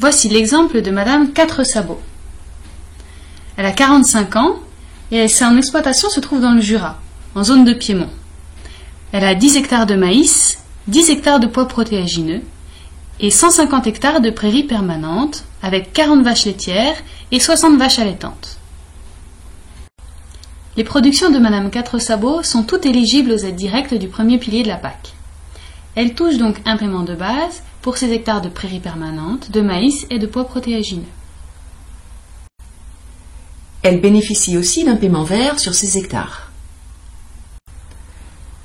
Voici l'exemple de Madame Quatre Sabots. Elle a 45 ans et son exploitation se trouve dans le Jura, en zone de Piémont. Elle a 10 hectares de maïs, 10 hectares de pois protéagineux et 150 hectares de prairies permanentes avec 40 vaches laitières et 60 vaches allaitantes. Les productions de Madame Quatre Sabots sont toutes éligibles aux aides directes du premier pilier de la PAC. Elle touche donc un paiement de base pour ses hectares de prairies permanentes, de maïs et de pois protéagineux. Elle bénéficie aussi d'un paiement vert sur ses hectares.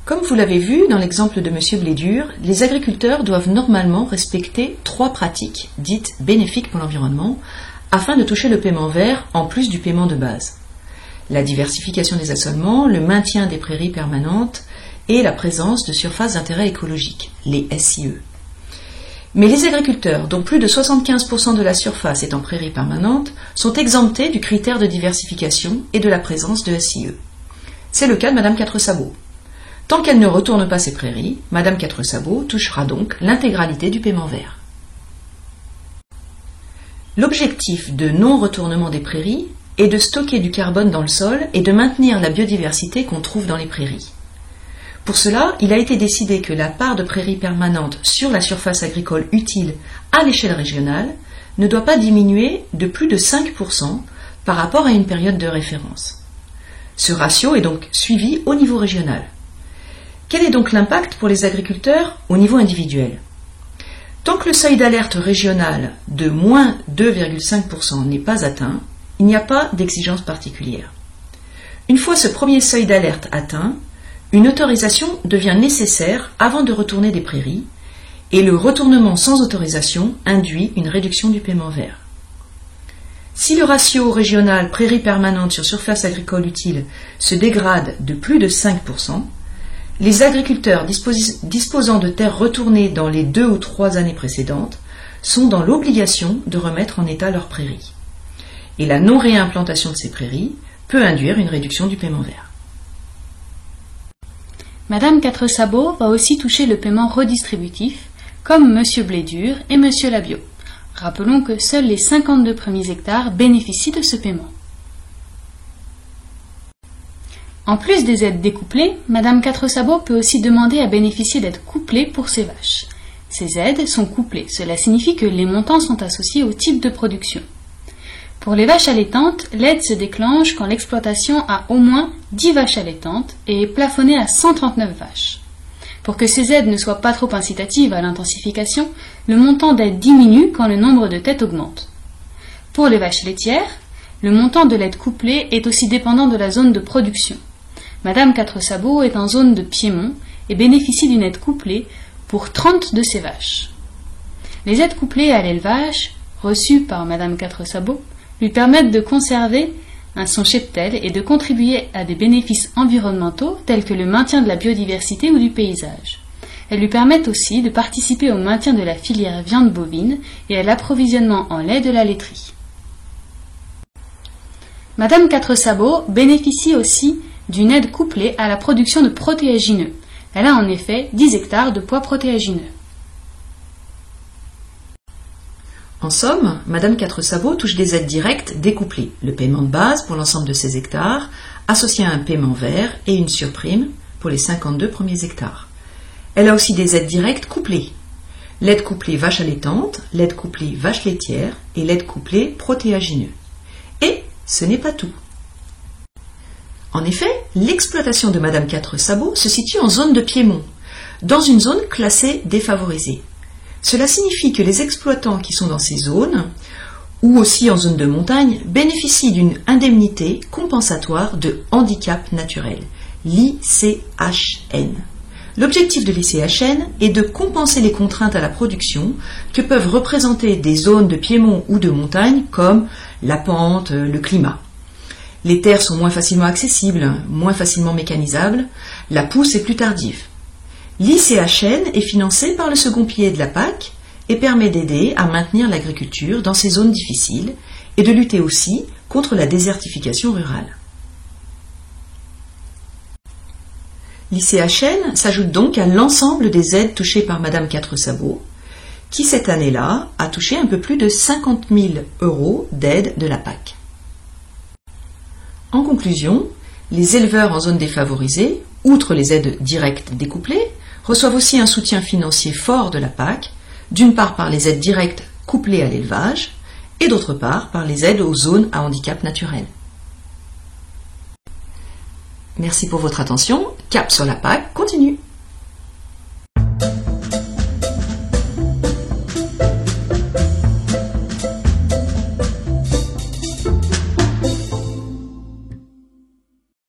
Comme vous l'avez vu dans l'exemple de M. Blédur, les agriculteurs doivent normalement respecter 3 pratiques dites bénéfiques pour l'environnement afin de toucher le paiement vert en plus du paiement de base. La diversification des assolements, le maintien des prairies permanentes et la présence de surfaces d'intérêt écologique, les SIE. Mais les agriculteurs, dont plus de 75% de la surface est en prairies permanentes, sont exemptés du critère de diversification et de la présence de SIE. C'est le cas de Madame Quatre Sabots. Tant qu'elle ne retourne pas ses prairies, Madame Quatre Sabots touchera donc l'intégralité du paiement vert. L'objectif de non-retournement des prairies est de stocker du carbone dans le sol et de maintenir la biodiversité qu'on trouve dans les prairies. Pour cela, il a été décidé que la part de prairies permanentes sur la surface agricole utile à l'échelle régionale ne doit pas diminuer de plus de 5% par rapport à une période de référence. Ce ratio est donc suivi au niveau régional. Quel est donc l'impact pour les agriculteurs au niveau individuel? Tant que le seuil d'alerte régional de moins 2,5% n'est pas atteint, il n'y a pas d'exigence particulière. Une fois ce premier seuil d'alerte atteint, une autorisation devient nécessaire avant de retourner des prairies et le retournement sans autorisation induit une réduction du paiement vert. Si le ratio régional prairies permanentes sur surface agricole utile se dégrade de plus de 5%, les agriculteurs disposant de terres retournées dans les 2 ou 3 années précédentes sont dans l'obligation de remettre en état leurs prairies. Et la non-réimplantation de ces prairies peut induire une réduction du paiement vert. Madame Quatre Sabots va aussi toucher le paiement redistributif, comme Monsieur Blédur et Monsieur Labio. Rappelons que seuls les 52 premiers hectares bénéficient de ce paiement. En plus des aides découplées, Madame Quatre Sabots peut aussi demander à bénéficier d'aides couplées pour ses vaches. Ces aides sont couplées, cela signifie que les montants sont associés au type de production. Pour les vaches allaitantes, l'aide se déclenche quand l'exploitation a au moins 10 vaches allaitantes et est plafonnée à 139 vaches. Pour que ces aides ne soient pas trop incitatives à l'intensification, le montant d'aide diminue quand le nombre de têtes augmente. Pour les vaches laitières, le montant de l'aide couplée est aussi dépendant de la zone de production. Madame Quatre Sabots est en zone de Piémont et bénéficie d'une aide couplée pour 30 de ses vaches. Les aides couplées à l'élevage, reçues par Madame Quatre Sabots, lui permettent de conserver son cheptel et de contribuer à des bénéfices environnementaux tels que le maintien de la biodiversité ou du paysage. Elles lui permettent aussi de participer au maintien de la filière viande bovine et à l'approvisionnement en lait de la laiterie. Madame Quatre Sabots bénéficie aussi d'une aide couplée à la production de protéagineux. Elle a en effet 10 hectares de pois protéagineux. En somme, Madame Quatre Sabots touche des aides directes découplées, le paiement de base pour l'ensemble de ses hectares, associé à un paiement vert et une surprime pour les 52 premiers hectares. Elle a aussi des aides directes couplées, l'aide couplée vache allaitante, l'aide couplée vache laitière et l'aide couplée protéagineux. Et ce n'est pas tout. En effet, l'exploitation de Madame Quatre Sabots se situe en zone de Piémont, dans une zone classée défavorisée. Cela signifie que les exploitants qui sont dans ces zones, ou aussi en zone de montagne, bénéficient d'une indemnité compensatoire de handicap naturel, l'ICHN. L'objectif de l'ICHN est de compenser les contraintes à la production que peuvent représenter des zones de piémont ou de montagne comme la pente, le climat. Les terres sont moins facilement accessibles, moins facilement mécanisables, la pousse est plus tardive. L'ICHN est financé par le second pilier de la PAC et permet d'aider à maintenir l'agriculture dans ces zones difficiles et de lutter aussi contre la désertification rurale. L'ICHN s'ajoute donc à l'ensemble des aides touchées par Madame Quatre Sabots, qui cette année-là a touché un peu plus de 50 000 € d'aide de la PAC. En conclusion, les éleveurs en zone défavorisée, outre les aides directes découplées, reçoivent aussi un soutien financier fort de la PAC, d'une part par les aides directes couplées à l'élevage, et d'autre part par les aides aux zones à handicap naturel. Merci pour votre attention. Cap sur la PAC continue.